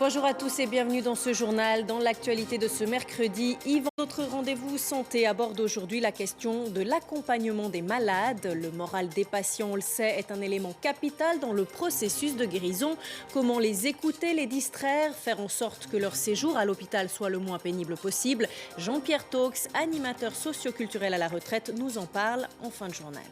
Bonjour à tous et bienvenue dans ce journal. Dans l'actualité de ce mercredi, Yves, notre rendez-vous santé aborde aujourd'hui la question de l'accompagnement des malades. Le moral des patients, on le sait, est un élément capital dans le processus de guérison. Comment les écouter, les distraire, faire en sorte que leur séjour à l'hôpital soit le moins pénible possible. Jean-Pierre Taux, animateur socio-culturel à la retraite, nous en parle en fin de journal.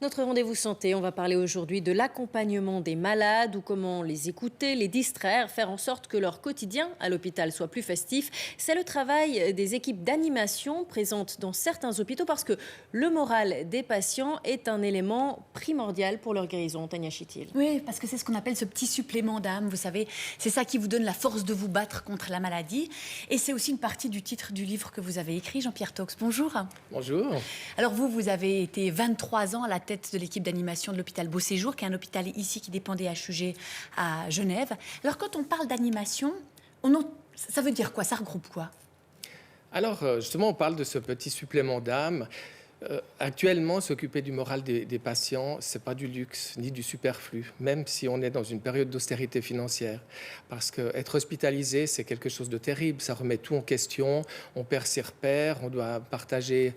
Notre rendez-vous santé, on va parler aujourd'hui de l'accompagnement des malades ou comment les écouter, les distraire, faire en sorte que leur quotidien à l'hôpital soit plus festif. C'est le travail des équipes d'animation présentes dans certains hôpitaux parce que le moral des patients est un élément primordial pour leur guérison. Tania Chitil. Oui, parce que c'est ce qu'on appelle ce petit supplément d'âme, vous savez. C'est ça qui vous donne la force de vous battre contre la maladie. Et c'est aussi une partie du titre du livre que vous avez écrit, Jean-Pierre Taux. Bonjour. Bonjour. Alors vous avez été 23 ans à la tête de l'équipe d'animation de l'hôpital Beau Séjour, qui est un hôpital ici qui dépend des HUG à Genève. Alors quand on parle d'animation, ça veut dire quoi? Ça regroupe quoi? Alors justement, on parle de ce petit supplément d'âme. Actuellement, s'occuper du moral des patients, ce n'est pas du luxe ni du superflu, même si on est dans une période d'austérité financière. Parce qu'être hospitalisé, c'est quelque chose de terrible. Ça remet tout en question. On perd ses repères, on doit partager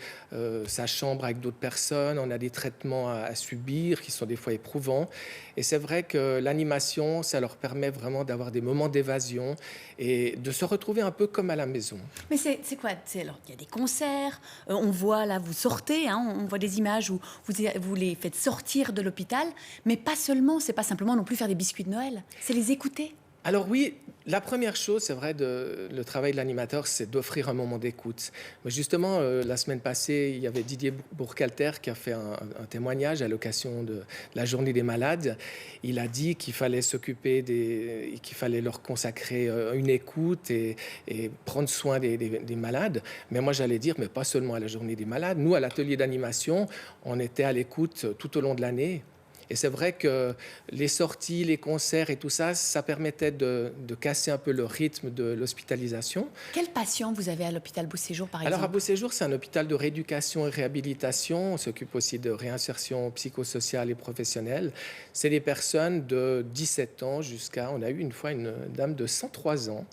sa chambre avec d'autres personnes. On a des traitements à subir qui sont des fois éprouvants. Et c'est vrai que l'animation, ça leur permet vraiment d'avoir des moments d'évasion et de se retrouver un peu comme à la maison. Mais c'est quoi? Alors, il y a des concerts, on voit là, vous sortez, on voit des images où vous les faites sortir de l'hôpital, mais pas seulement, c'est pas simplement non plus faire des biscuits de Noël, c'est les écouter. Alors oui, la première chose, c'est vrai, le travail de l'animateur, c'est d'offrir un moment d'écoute. Mais justement, la semaine passée, il y avait Didier Bourcalter qui a fait un témoignage à l'occasion de la journée des malades. Il a dit qu'il fallait s'occuper qu'il fallait leur consacrer une écoute et prendre soin des malades. Mais moi, j'allais dire, mais pas seulement à la journée des malades. Nous, à l'atelier d'animation, on était à l'écoute tout au long de l'année. Et c'est vrai que les sorties, les concerts et tout ça, ça permettait de casser un peu le rythme de l'hospitalisation. Quels patients vous avez à l'hôpital Beau Séjour, par exemple? Alors, à Beau Séjour, c'est un hôpital de rééducation et réhabilitation. On s'occupe aussi de réinsertion psychosociale et professionnelle. C'est des personnes de 17 ans jusqu'à... On a eu une fois une dame de 103 ans.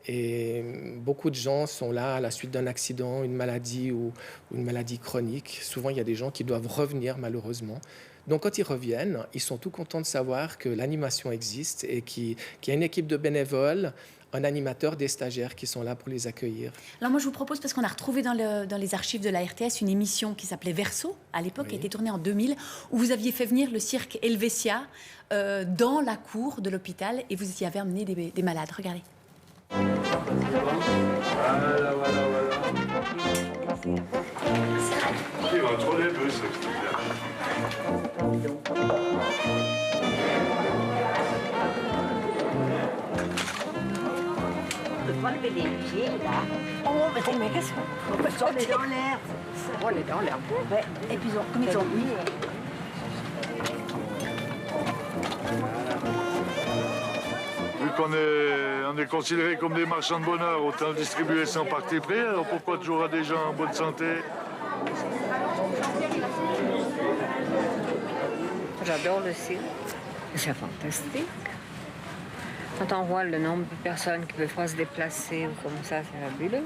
Et beaucoup de gens sont là à la suite d'un accident, une maladie ou une maladie chronique. Souvent, il y a des gens qui doivent revenir, malheureusement. Donc, quand ils reviennent, ils sont tout contents de savoir que l'animation existe et qu'il y a une équipe de bénévoles, un animateur, des stagiaires qui sont là pour les accueillir. Alors moi, je vous propose, parce qu'on a retrouvé dans les archives de la RTS une émission qui s'appelait Verso, à l'époque, Oui. qui a été tournée en 2000, où vous aviez fait venir le cirque Helvetia dans la cour de l'hôpital et vous y avez emmené des malades. Regardez. Voilà. Il va trop les bœufs, c'est bien. On peut pas lever les pieds, là. Oh, mais qu'est-ce qu'on peut sortir? On est dans l'air. On est dans l'air. Ouais. Et puis, comme ils ont mis... Vu qu'on est considérés comme des marchands de bonheur, autant distribuer sans parti pris. Alors pourquoi toujours à des gens en bonne santé? J'adore le cirque. C'est fantastique. Quand on voit le nombre de personnes qui peuvent pas se déplacer ou comme ça, c'est fabuleux.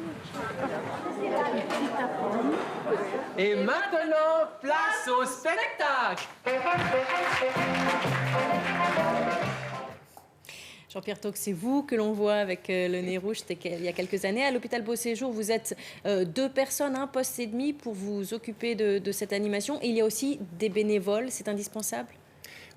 Et maintenant, place au spectacle! Jean-Pierre Taux, c'est vous que l'on voit avec le nez rouge, c'était il y a quelques années. À l'hôpital Beau Séjour, vous êtes 2 personnes, un poste et demi pour vous occuper de cette animation. Et il y a aussi des bénévoles, c'est indispensable?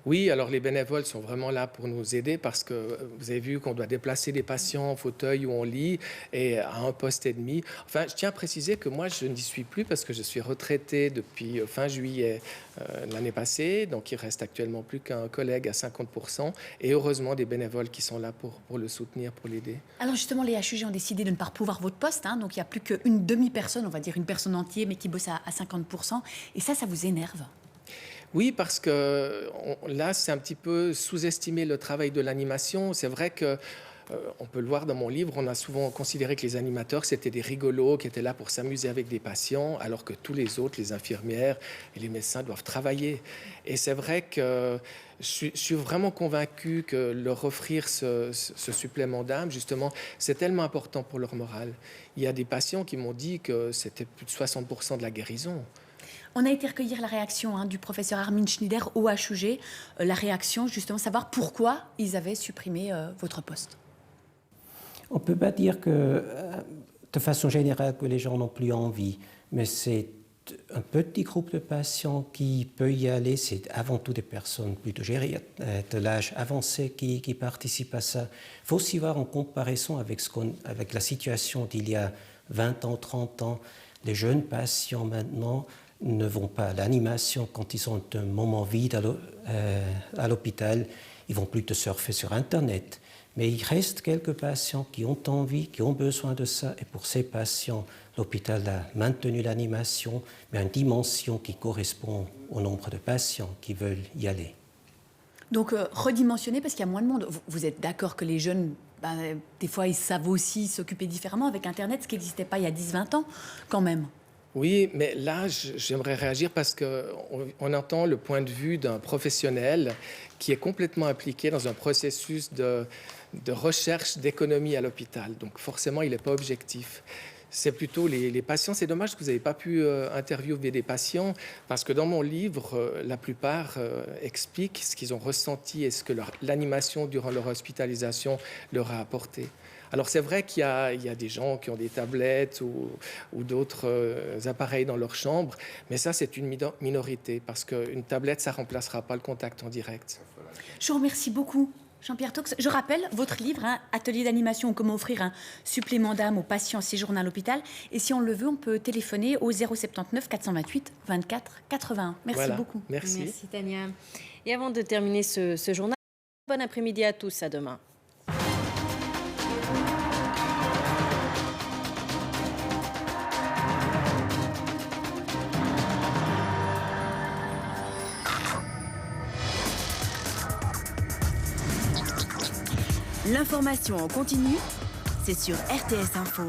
Oui, alors les bénévoles sont vraiment là pour nous aider parce que vous avez vu qu'on doit déplacer des patients en fauteuil ou en lit et à un poste et demi. Enfin, je tiens à préciser que moi, je n'y suis plus parce que je suis retraité depuis fin juillet l'année passée. Donc, il reste actuellement plus qu'un collègue à 50%. Et heureusement, des bénévoles qui sont là pour le soutenir, pour l'aider. Alors justement, les HUG ont décidé de ne pas repouvoir votre poste. Donc, il n'y a plus qu'une demi-personne, on va dire une personne entière, mais qui bosse à 50%. Et ça vous énerve? Oui, parce que là, c'est un petit peu sous-estimer le travail de l'animation. C'est vrai que on peut le voir dans mon livre, on a souvent considéré que les animateurs, c'était des rigolos qui étaient là pour s'amuser avec des patients, alors que tous les autres, les infirmières et les médecins doivent travailler. Et c'est vrai que je suis vraiment convaincu que leur offrir ce supplément d'âme, justement, c'est tellement important pour leur morale. Il y a des patients qui m'ont dit que c'était plus de 60% de la guérison. On a été recueillir la réaction du professeur Armin Schneider au HUG, la réaction, justement, savoir pourquoi ils avaient supprimé votre poste. On ne peut pas dire que, de façon générale, que les gens n'ont plus envie, mais c'est un petit groupe de patients qui peut y aller. C'est avant tout des personnes plutôt de l'âge avancé qui participent à ça. Il faut aussi voir en comparaison avec la situation d'il y a 20 ans, 30 ans. Les jeunes patients maintenant ne vont pas à l'animation quand ils ont un moment vide à l'hôpital. Ils vont plutôt surfer sur Internet. Mais il reste quelques patients qui ont envie, qui ont besoin de ça. Et pour ces patients, l'hôpital a maintenu l'animation, mais à une dimension qui correspond au nombre de patients qui veulent y aller. Donc, redimensionner parce qu'il y a moins de monde. Vous êtes d'accord que les jeunes, des fois, ils savent aussi s'occuper différemment avec Internet, ce qui n'existait pas il y a 10-20 ans, quand même. Oui, mais là, j'aimerais réagir parce qu'on entend le point de vue d'un professionnel qui est complètement impliqué dans un processus de recherche d'économie à l'hôpital. Donc forcément, il n'est pas objectif. C'est plutôt les patients. C'est dommage que vous n'avez pas pu interviewer des patients parce que dans mon livre, la plupart expliquent ce qu'ils ont ressenti et ce que l'animation durant leur hospitalisation leur a apporté. Alors c'est vrai qu'il y a des gens qui ont des tablettes ou d'autres appareils dans leur chambre, mais ça c'est une minorité parce qu'une tablette ça remplacera pas le contact en direct. Je vous remercie beaucoup, Jean-Pierre Tox. Je rappelle votre livre, Atelier d'animation, comment offrir un supplément d'âme aux patients séjournant à l'hôpital. Et si on le veut, on peut téléphoner au 079 428 24 81. Merci beaucoup. Merci. Merci Tania. Et avant de terminer ce journal, bon après-midi à tous, à demain. L'information en continu, c'est sur RTS Info.